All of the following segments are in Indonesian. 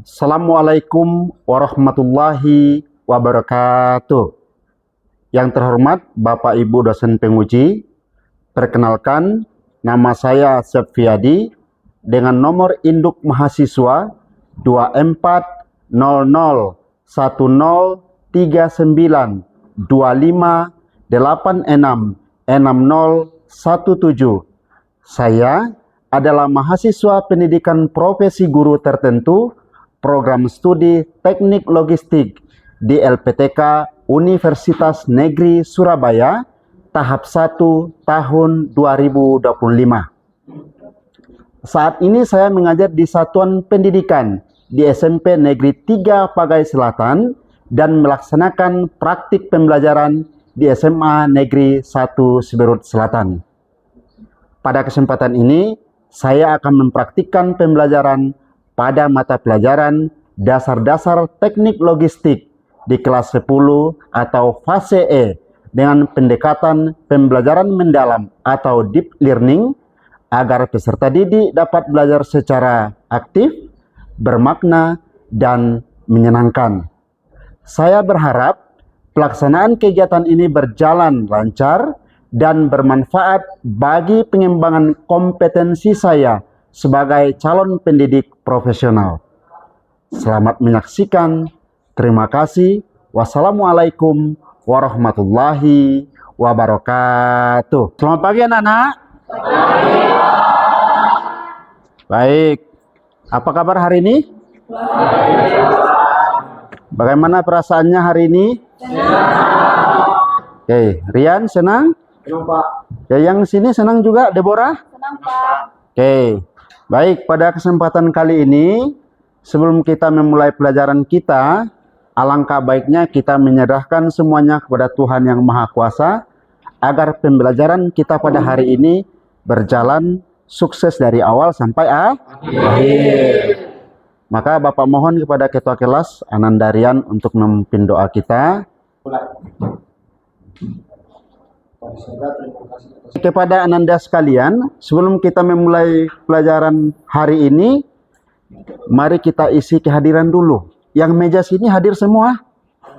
Assalamualaikum warahmatullahi wabarakatuh. Yang terhormat Bapak Ibu dosen penguji, perkenalkan nama saya Sepfiadi dengan nomor induk mahasiswa 2400103925866017. Saya adalah mahasiswa pendidikan profesi guru tertentu program studi teknik logistik di LPTK Universitas Negeri Surabaya tahap 1 tahun 2025. Saat ini saya mengajar di satuan pendidikan di SMP Negeri 3 Pagai Selatan dan melaksanakan praktik pembelajaran di SMA Negeri 1 Siberut Selatan. Pada kesempatan ini, saya akan mempraktikkan pembelajaran pada mata pelajaran dasar-dasar teknik logistik di kelas 10 atau fase E dengan pendekatan pembelajaran mendalam atau deep learning agar peserta didik dapat belajar secara aktif, bermakna, dan menyenangkan. Saya berharap pelaksanaan kegiatan ini berjalan lancar dan bermanfaat bagi pengembangan kompetensi saya sebagai calon pendidik profesional. Selamat menyaksikan. Terima kasih. Wassalamualaikum warahmatullahi wabarakatuh. Selamat pagi anak-anak. Baik. Apa kabar hari ini? Bagaimana perasaannya hari ini? Oke, Rian senang? Senang, Pak. Ya, yang sini senang juga, Deborah? Senang, Pak. Oke, baik, pada kesempatan kali ini, sebelum kita memulai pelajaran kita, alangkah baiknya kita menyerahkan semuanya kepada Tuhan Yang Maha Kuasa, agar pembelajaran kita pada hari ini berjalan sukses dari awal sampai akhir. Maka Bapak mohon kepada Ketua Kelas, Anandarian, untuk memimpin doa kita. Kepada Ananda sekalian, sebelum kita memulai pelajaran hari ini, mari kita isi kehadiran dulu. Yang meja sini hadir semua?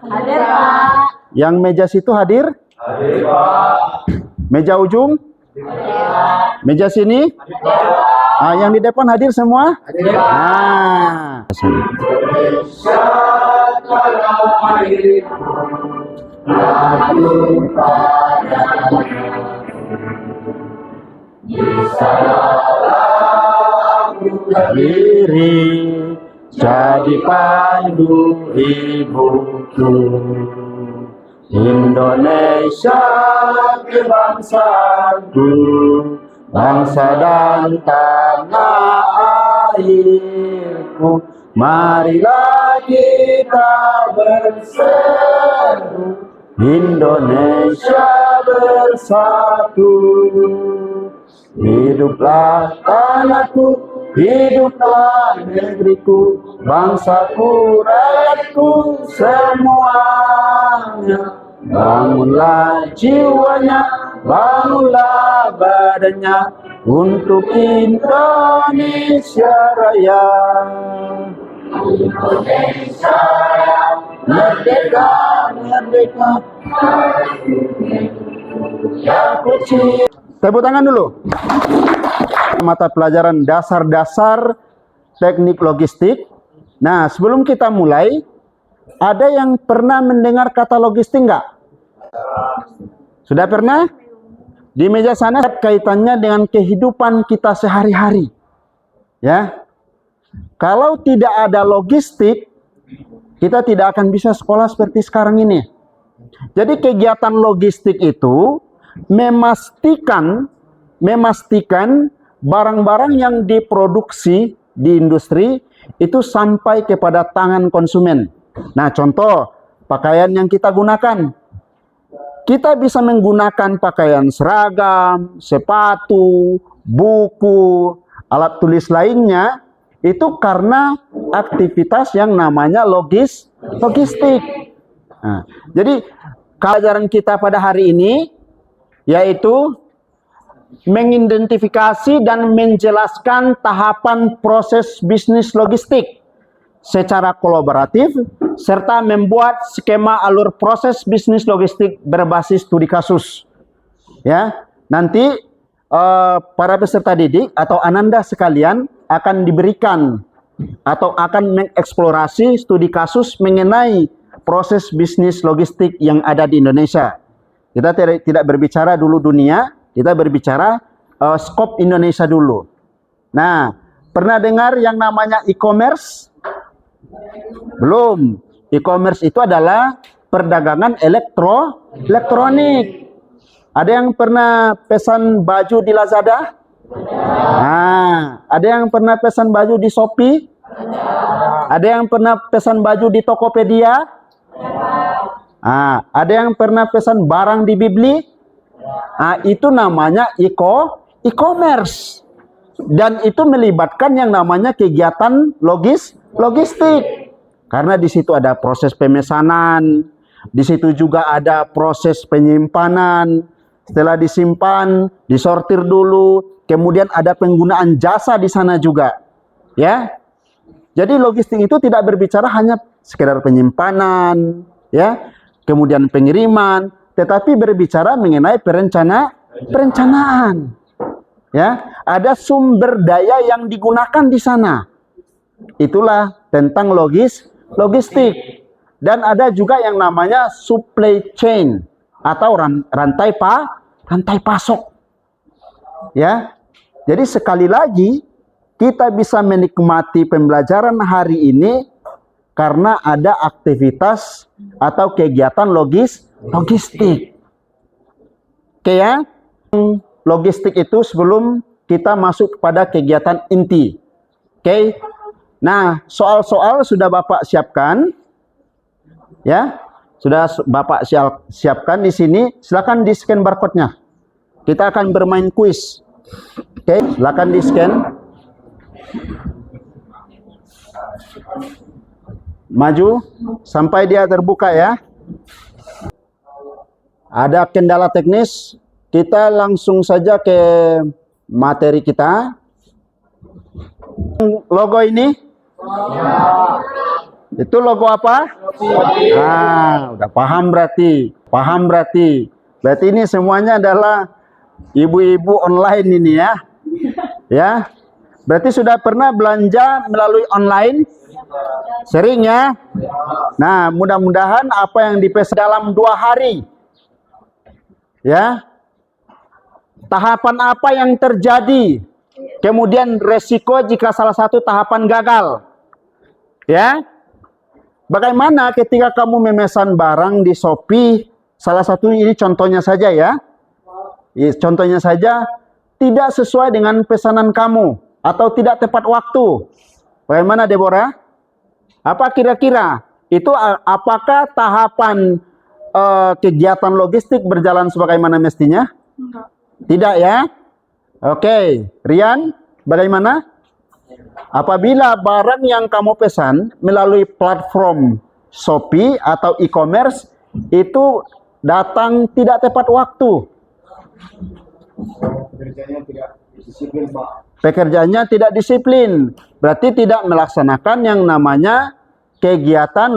Hadir, Pak. Yang meja situ hadir? Hadir, Pak. Meja ujung? Hadir, Pak. Meja sini? Hadir, Pak. Ah, yang di depan hadir semua? Hadir, Pak. Ah. Indonesia tanah airku, lalu padamu, di sanalah aku Berdiri jadi pandu ibuku. Indonesia kebangsaanku, bangsa dan tanah airku. Marilah kita berseru, Indonesia bersatu. Hiduplah tanahku, hiduplah negeriku, bangsaku, rakyatku semuanya. Bangunlah jiwanya, bangunlah badannya untuk Indonesia Raya. Indonesia Raya, Merdeka, merdeka, yang kecil. Tepuk tangan dulu. Mata pelajaran dasar-dasar teknik logistik. Nah, sebelum kita mulai, ada yang pernah mendengar kata logistik enggak? Sudah pernah? Di meja sana kaitannya dengan kehidupan kita sehari-hari. Ya. Kalau tidak ada logistik, kita tidak akan bisa sekolah seperti sekarang ini. Jadi kegiatan logistik itu memastikan barang-barang yang diproduksi di industri itu sampai kepada tangan konsumen. Nah, contoh pakaian yang kita gunakan. Kita bisa menggunakan pakaian seragam, sepatu, buku, alat tulis lainnya itu karena aktivitas yang namanya logistik. Nah, jadi pelajaran kita pada hari ini yaitu mengidentifikasi dan menjelaskan tahapan proses bisnis logistik. secara kolaboratif, serta membuat skema alur proses bisnis logistik berbasis studi kasus. Ya, nanti para peserta didik atau ananda sekalian akan diberikan atau akan mengeksplorasi studi kasus mengenai proses bisnis logistik yang ada di Indonesia. Kita tidak berbicara dulu dunia, kita berbicara skop Indonesia dulu. Nah, pernah dengar yang namanya e-commerce? Belum. E-commerce itu adalah perdagangan elektronik. Ada yang pernah pesan baju di Lazada? Nah, ada yang pernah pesan baju di Shopee? Ada yang pernah pesan baju di Tokopedia? Nah, ada yang pernah pesan barang di Bibli? Nah, itu namanya e-commerce. Dan itu melibatkan yang namanya kegiatan logistik. Karena di situ ada proses pemesanan, di situ juga ada proses penyimpanan. Setelah disimpan, disortir dulu, kemudian ada penggunaan jasa di sana juga. Ya. Jadi logistik itu tidak berbicara hanya sekedar penyimpanan, ya, kemudian pengiriman, tetapi berbicara mengenai perencanaan. Ya, ada sumber daya yang digunakan di sana. Itulah tentang logistik. Dan ada juga yang namanya supply chain atau rantai pasok. Ya. Jadi sekali lagi kita bisa menikmati pembelajaran hari ini karena ada aktivitas atau kegiatan logistik. Oke ya. Logistik itu sebelum kita masuk kepada kegiatan inti. Oke. Nah, soal-soal sudah Bapak siapkan. Ya. Sudah Bapak siapkan di sini. Silakan di-scan barcode-nya. Kita akan bermain kuis. Oke, silakan di-scan. Maju sampai dia terbuka ya. Ada kendala teknis. Kita langsung saja ke materi kita. Logo ini? Itu logo apa? Ah, udah paham berarti. Berarti ini semuanya adalah ibu-ibu online ini ya. Ya. Berarti sudah pernah belanja melalui online? Sering ya? Nah, mudah-mudahan apa yang dipesan dalam 2 hari. Ya. Tahapan apa yang terjadi? Kemudian resiko jika salah satu tahapan gagal. Ya. Bagaimana ketika kamu memesan barang di Shopee, salah satu ini contohnya saja ya. Contohnya saja tidak sesuai dengan pesanan kamu atau tidak tepat waktu. Bagaimana Deborah? Apa kira-kira? Itu apakah tahapan kegiatan logistik berjalan sebagaimana mestinya? Enggak. Tidak ya? Oke, Rian, bagaimana? Apabila barang yang kamu pesan melalui platform Shopee atau e-commerce itu datang tidak tepat waktu. Pekerjaannya tidak disiplin, Pak. Pekerjaannya tidak disiplin. Berarti tidak melaksanakan yang namanya kegiatan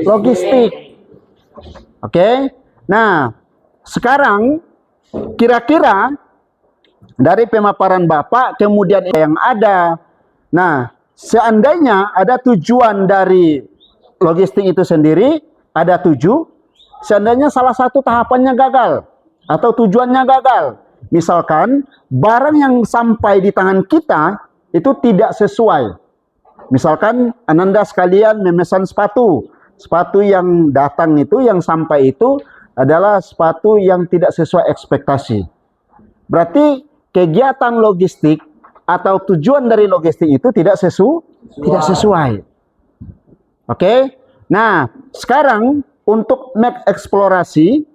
logistik. Oke. Nah, sekarang kira-kira dari pemaparan Bapak kemudian yang ada. Nah, seandainya ada tujuan dari logistik itu sendiri, ada 7. Seandainya salah satu tahapannya gagal atau tujuannya gagal. Misalkan barang yang sampai di tangan kita itu tidak sesuai. Misalkan Ananda sekalian memesan sepatu. Sepatu yang datang itu, yang sampai itu adalah sepatu yang tidak sesuai ekspektasi. Berarti kegiatan logistik atau tujuan dari logistik itu tidak sesuai. Oke. Nah, sekarang untuk mengeksplorasi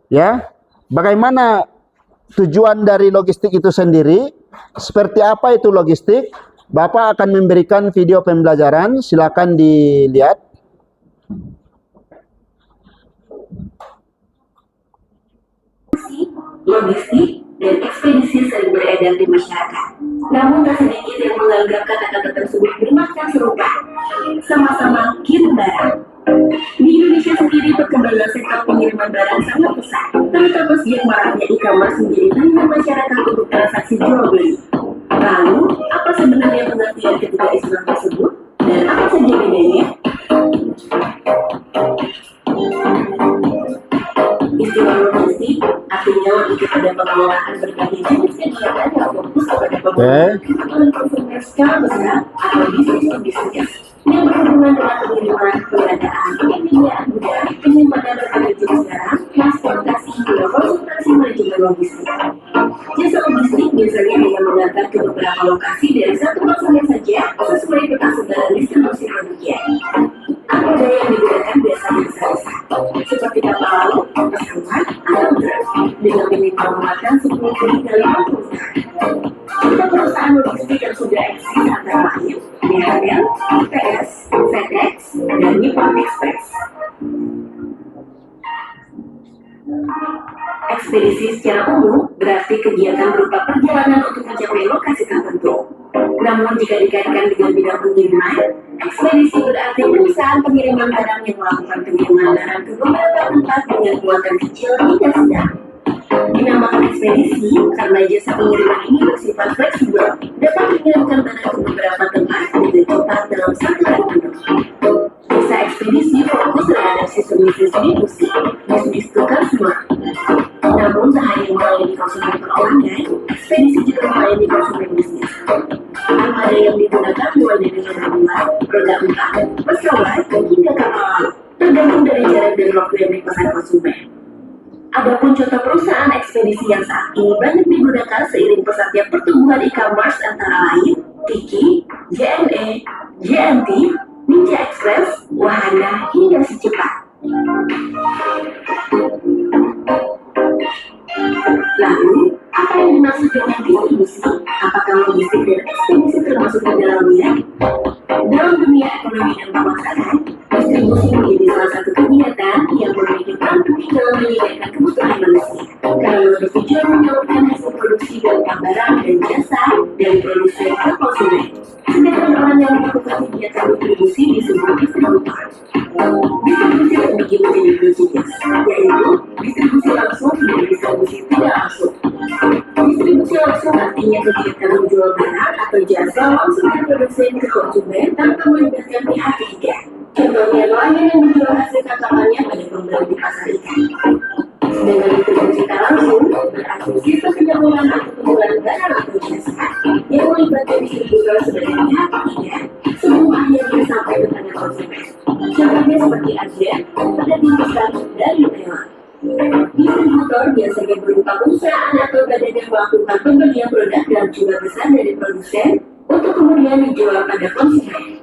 ya, bagaimana tujuan dari logistik itu sendiri, seperti apa itu logistik? Bapak akan memberikan video pembelajaran, silakan dilihat. Logistik dan ekspedisi sering beredar di masyarakat. Namun tak sedikit yang menganggap kata-kata tersebut bermakna serupa, sama-sama kirim barang. Di Indonesia sendiri perkembangan sektor pengiriman barang sangat pesat, terutama sejak maraknya e-commerce menjadi pilihan masyarakat untuk transaksi jual beli. Lalu, apa sebenarnya pengertian ketiga istilah tersebut dan apa saja bedanya? Istilah logistik artinya lebih kepada pengelolaan berbagai jenis kegiatan yang fokus kepada kebutuhan konsumen secara besar atau bisnis yang berhubungan dengan pengiriman, pengadaan, penyediaan gudang, penyimpanan berbagai jenis barang, transportasi hingga konsultasi manajemen logistik. Jasa logistik biasanya hanya mengantar ke beberapa lokasi dari satu konsumen saja sesuai peta segala distribusi produknya. Armada yang digunakan biasanya besar-besar, seperti kapal laut, pesawat, atau truk, dengan minimal memuatkan 10 hingga 50 ton. Jika perusahaan logistik yang sudah eksis antara lain DHL, UPS, FedEx, dan Nippon Express. Ekspedisi secara umum berarti kegiatan berupa perjalanan untuk mencapai lokasi tertentu. Namun jika dikaitkan dengan bidang pengiriman, ekspedisi berarti perusahaan pengiriman barang yang melakukan pengiriman barang ke beberapa tempat dengan muatan kecil hingga sedang. Dinamakan ekspedisi karena jasa pengiriman ini bersifat fleksibel, dapat mengirimkan barang ke beberapa tempat dengan cepat dalam satu hari penuh. Jasa ekspedisi fokus terhadap sistem distribusi, bisnis to consumer. Namun tak hanya melayani konsumen perorangan, ekspedisi juga melayani konsumen bisnis. Armada yang digunakan mulai dari roda 4, pesawat, hingga kapal laut, tergantung dari jarak dan waktu yang dipesan konsumen. Adapun contoh perusahaan ekspedisi yang saat ini banyak digunakan seiring pesatnya pertumbuhan e-commerce antara lain Tiki, JNE, JNT, Ninja Express, Wahana, hingga Secepat. Lalu, apa yang dimaksud dengan distribusi? Apakah logistik dan ekspedisi termasuk di dalamnya? Dalam dunia ekonomi dan pemasaran, distribusi menjadi salah satu kegiatan yang memiliki peran penting dalam menyediakan kebutuhan manusia. Karena bertujuan menyalurkan hasil produksi berupa barang dan jasa dari produsen ke konsumen. Sedangkan orang yang melakukan kegiatan distribusi disebut distributor. Distribusi terbagi menjadi dua jenis, yaitu distribusi langsung dan distribusi tidak langsung. Distribusi langsung artinya kegiatan menjual barang atau jasa langsung dari produsen ke konsumen tanpa melibatkan pihak ketiga. Contohnya nelayan yang menjual hasil tangkapannya pada pembeli di pasar ikan. Sedangkan distribusi tak langsung berarti sistem penyaluran atau penjualan barang atau jasa yang melibatkan distributor sebagai pihak ketiga sebelum akhirnya sampai ke tangan konsumen. Contohnya seperti agen, pedagang besar, dan retailer. Distributor biasanya berupa perusahaan atau badan yang melakukan pembelian produk dalam jumlah besar dari produsen untuk kemudian dijual pada konsumen.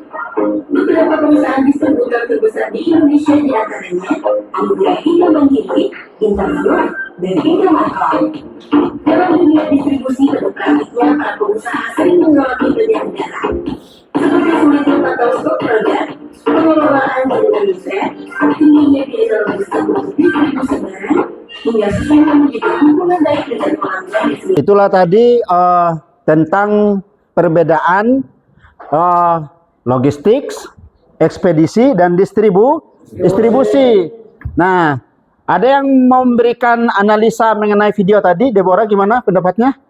Beberapa perusahaan distributor terbesar di Indonesia diantaranya Anugerah Hingga Mandiri, Interfloor, dan Hingga Makro. Dalam dunia distribusi pada praktiknya para pengusaha sering mengalami banyak kendala, seperti sulitnya memantau stok produk, pengelolaan jaringan riset, tingginya biaya logistik untuk distribusi barang, hingga susahnya menjaga hubungan baik dengan pelanggan. Itulah tadi tentang perbedaan logistik, ekspedisi, dan distribusi. Nah, ada yang memberikan analisa mengenai video tadi, Deborah, gimana pendapatnya?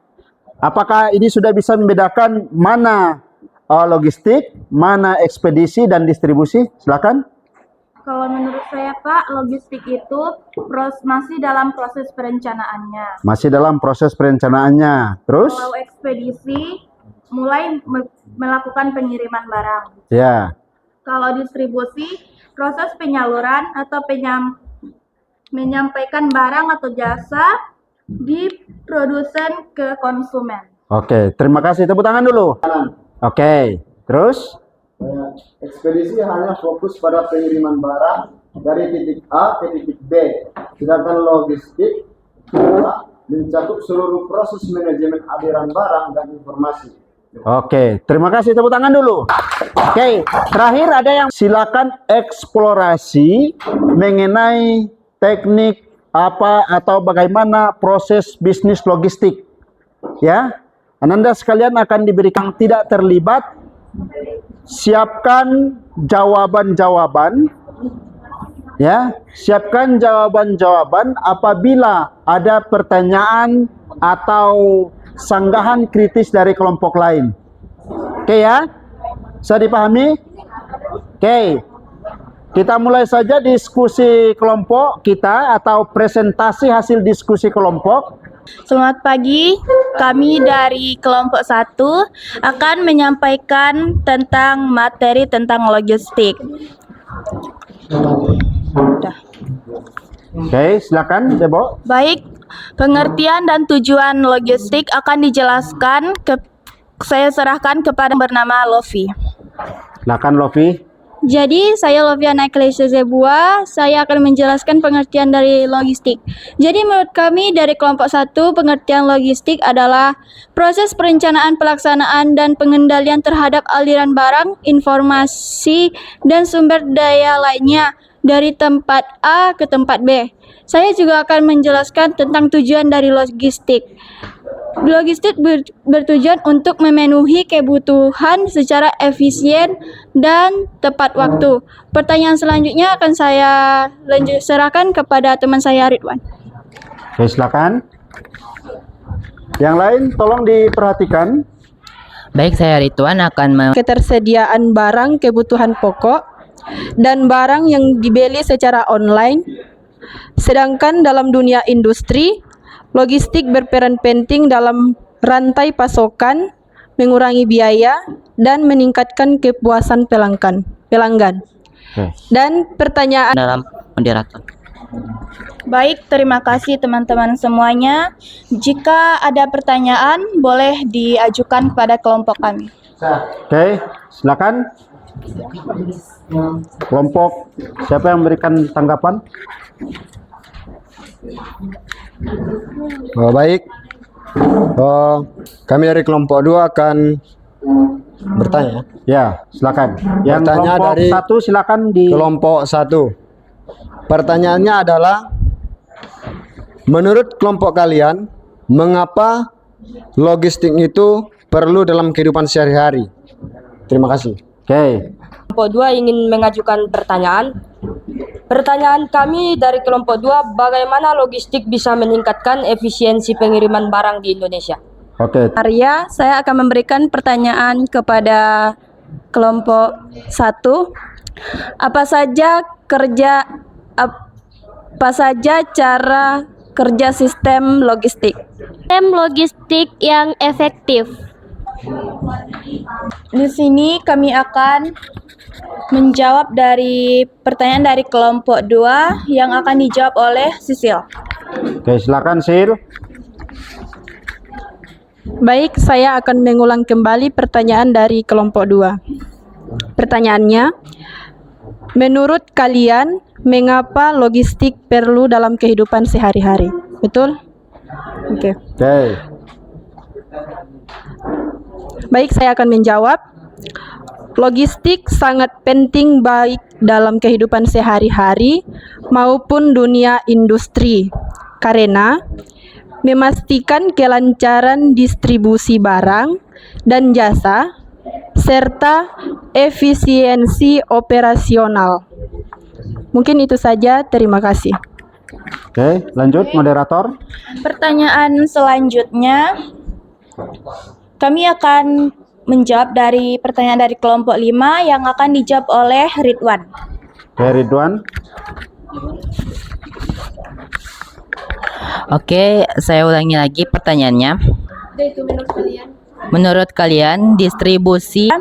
Apakah ini sudah bisa membedakan mana logistik, mana ekspedisi, dan distribusi? Silakan. Kalau menurut saya, Pak, logistik itu masih dalam proses perencanaannya. Masih dalam proses perencanaannya. Terus? Kalau ekspedisi mulai melakukan pengiriman barang. Ya. Kalau distribusi, proses penyaluran atau menyampaikan barang atau jasa di produsen ke konsumen. Oke, terima kasih. Tepuk tangan dulu. Oke, terus? Ekspedisi hanya fokus pada pengiriman barang dari titik A ke titik B, sedangkan logistik mencakup seluruh proses manajemen aliran barang dan informasi. Oke, terima kasih. Tepuk tangan dulu. Oke, terakhir ada yang silakan eksplorasi mengenai teknik apa atau bagaimana proses bisnis logistik. Ya, Ananda sekalian akan diberikan tidak terlibat. Siapkan jawaban-jawaban. Ya, siapkan jawaban-jawaban apabila ada pertanyaan atau sanggahan kritis dari kelompok lain. Oke ya? Bisa dipahami? Oke. Kita mulai saja diskusi kelompok kita atau presentasi hasil diskusi kelompok. Selamat pagi, kami dari kelompok 1 akan menyampaikan tentang materi tentang logistik. Oke, silakan Debo. Baik, pengertian dan tujuan logistik akan dijelaskan saya serahkan kepada yang bernama Lofi. Silakan Lofi. Jadi, saya Loviana Ecclesia Zebua, saya akan menjelaskan pengertian dari logistik. Jadi, menurut kami dari kelompok 1, pengertian logistik adalah proses perencanaan, pelaksanaan, dan pengendalian terhadap aliran barang, informasi, dan sumber daya lainnya dari tempat A ke tempat B. Saya juga akan menjelaskan tentang tujuan dari logistik. Logistik bertujuan untuk memenuhi kebutuhan secara efisien dan tepat waktu. Pertanyaan selanjutnya akan saya serahkan kepada teman saya Ridwan. Oke, silakan. Yang lain tolong diperhatikan. Baik, saya Ridwan akan ketersediaan barang kebutuhan pokok dan barang yang dibeli secara online. Sedangkan dalam dunia industri, logistik berperan penting dalam rantai pasokan, mengurangi biaya, dan meningkatkan kepuasan pelanggan. Dan pertanyaan dalam moderator. Baik, terima kasih teman-teman semuanya. Jika ada pertanyaan, boleh diajukan kepada kelompok kami. Oke, silakan. Kelompok siapa yang memberikan tanggapan? Baik, kami dari kelompok 2 akan bertanya. Ya, silakan. Yang Bertanya kelompok dari 1 silakan di Kelompok 1. Pertanyaannya adalah, menurut kelompok kalian, mengapa logistik itu perlu dalam kehidupan sehari-hari? Terima kasih. Oke. Kelompok 2 ingin mengajukan pertanyaan. Pertanyaan kami dari kelompok 2, bagaimana logistik bisa meningkatkan efisiensi pengiriman barang di Indonesia? Oke. Arya, saya akan memberikan pertanyaan kepada kelompok 1. Apa saja cara kerja sistem logistik? Sistem logistik yang efektif. Di sini kami akan menjawab dari pertanyaan dari kelompok 2 yang akan dijawab oleh Sisil. Oke, silakan Sil. Baik, saya akan mengulang kembali pertanyaan dari kelompok 2. Pertanyaannya, menurut kalian, mengapa logistik perlu dalam kehidupan sehari-hari? Betul? Oke. Oke. Baik, saya akan menjawab. Logistik sangat penting baik dalam kehidupan sehari-hari maupun dunia industri karena memastikan kelancaran distribusi barang dan jasa serta efisiensi operasional. Mungkin itu saja, terima kasih. Oke, lanjut moderator. Pertanyaan selanjutnya, kami akan menjawab dari pertanyaan dari kelompok 5 yang akan dijawab oleh Ridwan. Oke, Ridwan. Oke, saya ulangi lagi pertanyaannya. Menurut kalian distribusi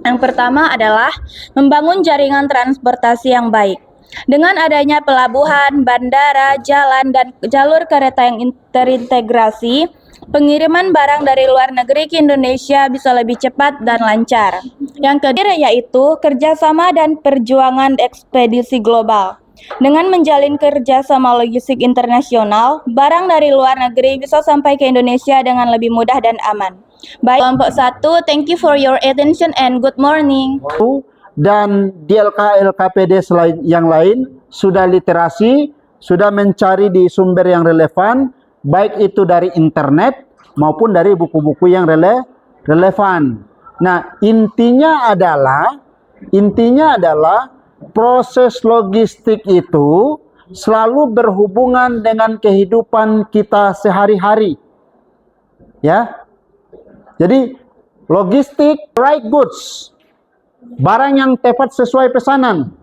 Yang pertama adalah membangun jaringan transportasi yang baik. Dengan adanya pelabuhan, bandara, jalan, dan jalur kereta yang terintegrasi, pengiriman barang dari luar negeri ke Indonesia bisa lebih cepat dan lancar. Yang kedua yaitu kerjasama dan perjuangan ekspedisi global. Dengan menjalin kerjasama logistik internasional, barang dari luar negeri bisa sampai ke Indonesia dengan lebih mudah dan aman. Baik, kelompok 1, thank you for your attention and good morning. Dan di LKPD selain yang lain sudah literasi sudah mencari di sumber yang relevan, baik itu dari internet maupun dari buku-buku yang relevan. Nah, intinya adalah proses logistik itu selalu berhubungan dengan kehidupan kita sehari-hari. Ya. Jadi, logistik right goods, barang yang tepat sesuai pesanan.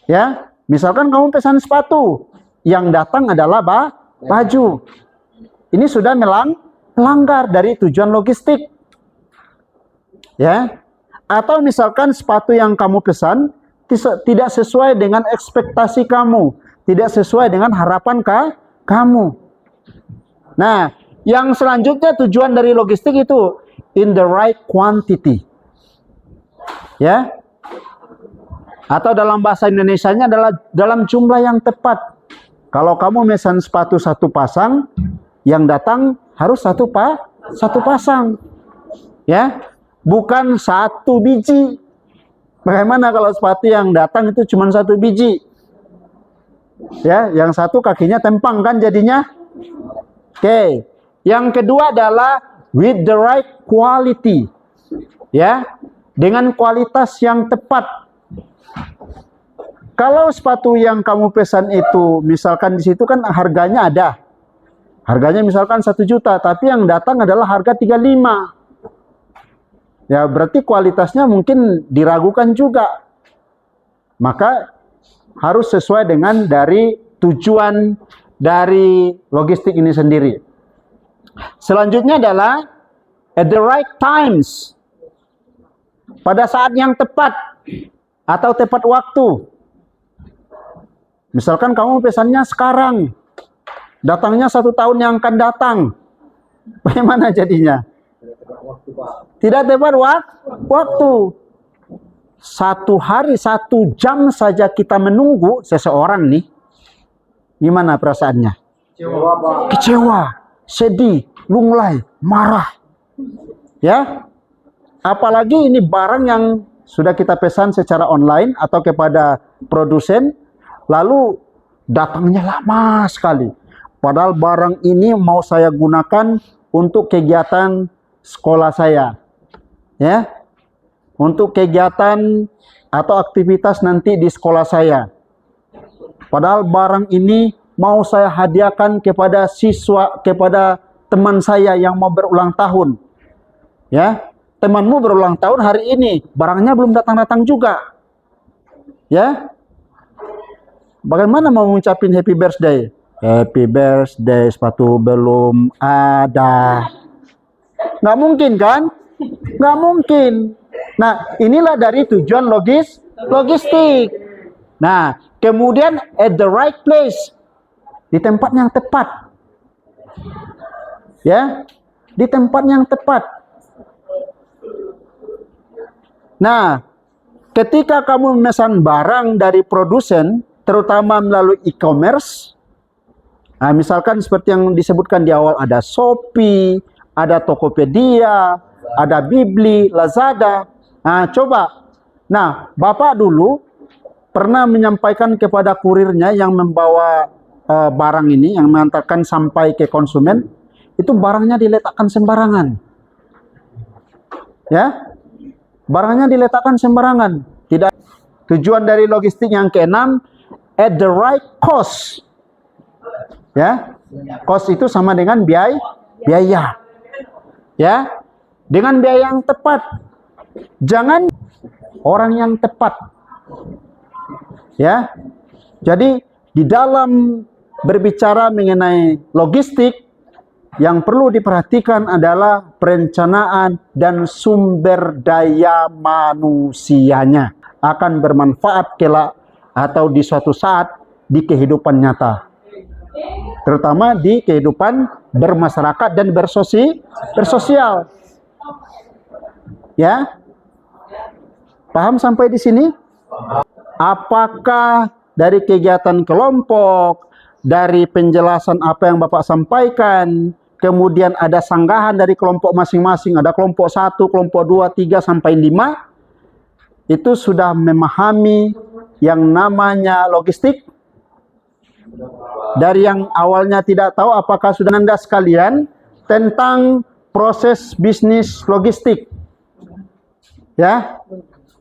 Ya, misalkan kamu pesan sepatu, yang datang adalah baju. Ini sudah melanggar dari tujuan logistik. Ya. Atau misalkan sepatu yang kamu pesan tidak sesuai dengan ekspektasi kamu, tidak sesuai dengan harapan kamu. Nah, yang selanjutnya tujuan dari logistik itu in the right quantity. Ya. Atau dalam bahasa Indonesianya adalah dalam jumlah yang tepat. Kalau kamu mesan sepatu 1 pasang, yang datang harus satu pasang. Ya. Bukan 1 biji. Bagaimana kalau sepatu yang datang itu cuma 1 biji? Ya, yang satu kakinya tempang kan jadinya? Oke. Yang kedua adalah with the right quality. Ya, dengan kualitas yang tepat. Kalau sepatu yang kamu pesan itu, misalkan di situ kan harganya ada. Harganya misalkan 1 juta, tapi yang datang adalah harga 35. Ya, berarti kualitasnya mungkin diragukan juga. Maka harus sesuai dengan dari tujuan dari logistik ini sendiri. Selanjutnya adalah at the right times. Pada saat yang tepat atau tepat waktu. Misalkan kamu pesannya sekarang, datangnya 1 tahun yang akan datang. Bagaimana jadinya? Tidak tepat waktu. 1 hari 1 jam saja kita menunggu seseorang nih. Gimana perasaannya? Kecewa, sedih, lunglai, marah. Ya. Apalagi ini barang yang sudah kita pesan secara online atau kepada produsen, lalu datangnya lama sekali. Padahal barang ini mau saya gunakan untuk kegiatan sekolah saya. Ya. Untuk kegiatan atau aktivitas nanti di sekolah saya. Padahal barang ini mau saya hadiahkan kepada siswa, kepada teman saya yang mau berulang tahun. Ya. Temanmu berulang tahun hari ini, barangnya belum datang-datang juga. Ya. Bagaimana mau mengucapin happy birthday? Happy birthday, sepatu belum ada. Nggak mungkin kan? Nggak mungkin. Nah, inilah dari tujuan logistik. Nah, kemudian at the right place. Di tempat yang tepat. Ya. Di tempat yang tepat. Nah, ketika kamu memesan barang dari produsen, terutama melalui e-commerce, nah, misalkan seperti yang disebutkan di awal, ada Shopee, ada Tokopedia, ada Bibli, Lazada. Nah, coba. Nah, Bapak dulu pernah menyampaikan kepada kurirnya yang membawa barang ini, yang mengantarkan sampai ke konsumen, itu barangnya diletakkan sembarangan. Ya. Barangnya diletakkan sembarangan. Tidak. Tujuan dari logistik yang keenam, at the right cost. Ya. Cost itu sama dengan biaya. Ya. Dengan biaya yang tepat. Jangan orang yang tepat. Ya. Jadi di dalam berbicara mengenai logistik, yang perlu diperhatikan adalah perencanaan dan sumber daya manusianya akan bermanfaat kelak atau di suatu saat di kehidupan nyata. Terutama di kehidupan bermasyarakat dan bersosial. Ya. Paham sampai di sini? Apakah dari kegiatan kelompok, dari penjelasan apa yang Bapak sampaikan, kemudian ada sanggahan dari kelompok masing-masing, ada kelompok 1, kelompok 2, 3, sampai 5, itu sudah memahami yang namanya logistik? Dari yang awalnya tidak tahu, apakah sudah Anda sekalian tentang proses bisnis logistik? Ya.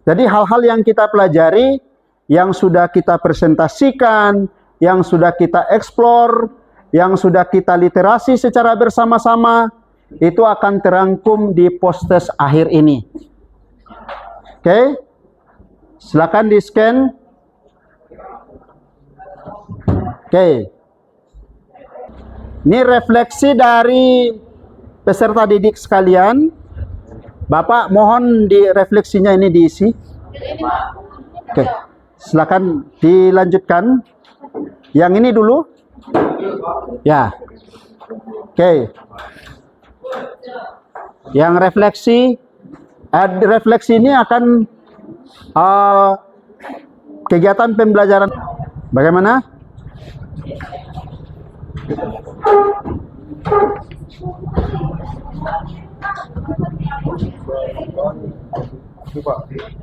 Jadi hal-hal yang kita pelajari, yang sudah kita presentasikan, yang sudah kita eksplor, yang sudah kita literasi secara bersama-sama, itu akan terangkum di postes akhir ini. Oke. Silakan di-scan. Oke. Ini refleksi dari peserta didik sekalian. Bapak mohon di refleksinya ini diisi. Oke. Silakan dilanjutkan. Yang ini dulu. Ya. Oke. Yang refleksi ini akan kegiatan pembelajaran. Bagaimana?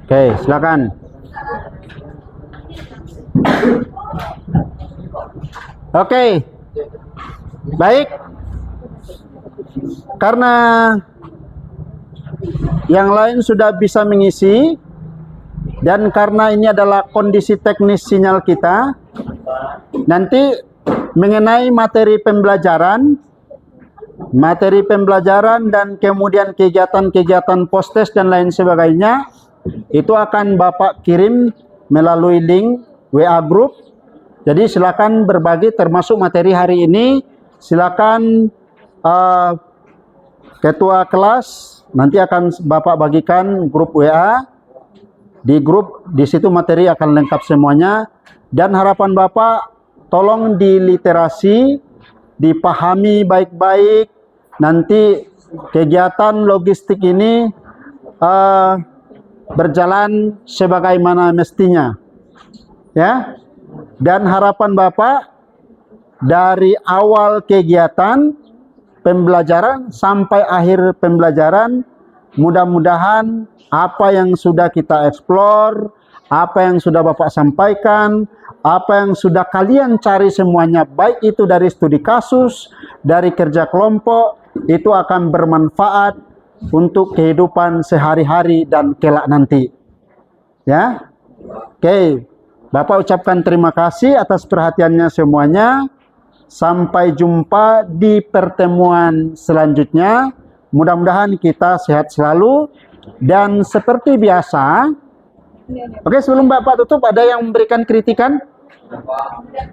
Oke, silakan. Oke. Baik. Karena yang lain sudah bisa mengisi dan karena ini adalah kondisi teknis sinyal kita, nanti mengenai materi pembelajaran dan kemudian kegiatan-kegiatan postes dan lain sebagainya, itu akan Bapak kirim melalui link WA group. Jadi silakan berbagi termasuk materi hari ini. Silakan ketua kelas nanti akan Bapak bagikan grup WA. Di grup di situ materi akan lengkap semuanya, dan harapan Bapak tolong diliterasi, dipahami baik-baik. Nanti kegiatan logistik ini berjalan sebagaimana mestinya, ya. Dan harapan Bapak dari awal kegiatan pembelajaran sampai akhir pembelajaran, mudah-mudahan apa yang sudah kita eksplor, apa yang sudah Bapak sampaikan, apa yang sudah kalian cari semuanya, baik itu dari studi kasus, dari kerja kelompok, itu akan bermanfaat untuk kehidupan sehari-hari dan kelak nanti. Ya. Oke. Bapak ucapkan terima kasih atas perhatiannya semuanya. Sampai jumpa di pertemuan selanjutnya. Mudah-mudahan kita sehat selalu. Dan seperti biasa, oke, sebelum Bapak tutup, ada yang memberikan kritikan?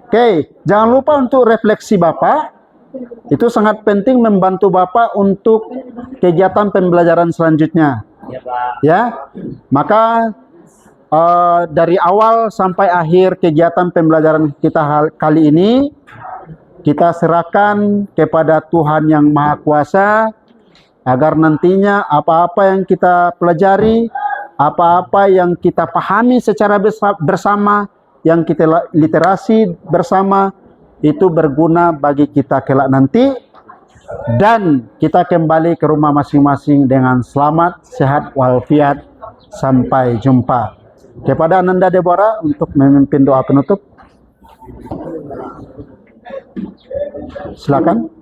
Oke, jangan lupa untuk refleksi Bapak. Itu sangat penting membantu Bapak untuk kegiatan pembelajaran selanjutnya. Ya, maka dari awal sampai akhir kegiatan pembelajaran kita kali ini, kita serahkan kepada Tuhan Yang Maha Kuasa, agar nantinya apa-apa yang kita pelajari, apa-apa yang kita pahami secara bersama, yang kita literasi bersama, itu berguna bagi kita kelak nanti, dan kita kembali ke rumah masing-masing dengan selamat, sehat, walafiat. Sampai jumpa. Kepada Ananda Deborah untuk memimpin doa penutup. Silakan.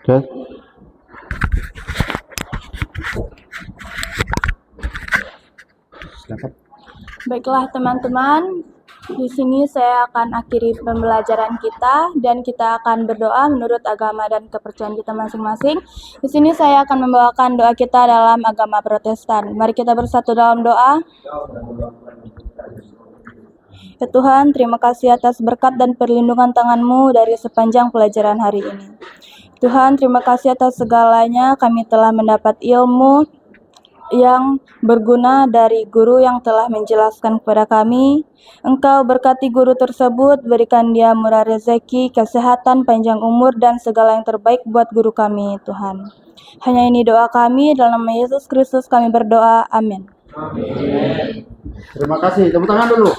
Okay. Baiklah teman-teman, di sini saya akan akhiri pembelajaran kita dan kita akan berdoa menurut agama dan kepercayaan kita masing-masing. Di sini saya akan membawakan doa kita dalam agama Protestan. Mari kita bersatu dalam doa. Ya Tuhan, terima kasih atas berkat dan perlindungan tangan-Mu dari sepanjang pelajaran hari ini. Tuhan, terima kasih atas segalanya, kami telah mendapat ilmu yang berguna dari guru yang telah menjelaskan kepada kami. Engkau berkati guru tersebut, berikan dia murah rezeki, kesehatan, panjang umur, dan segala yang terbaik buat guru kami, Tuhan. Hanya ini doa kami, dalam nama Yesus Kristus kami berdoa, amin. Terima kasih, tepuk tangan dulu.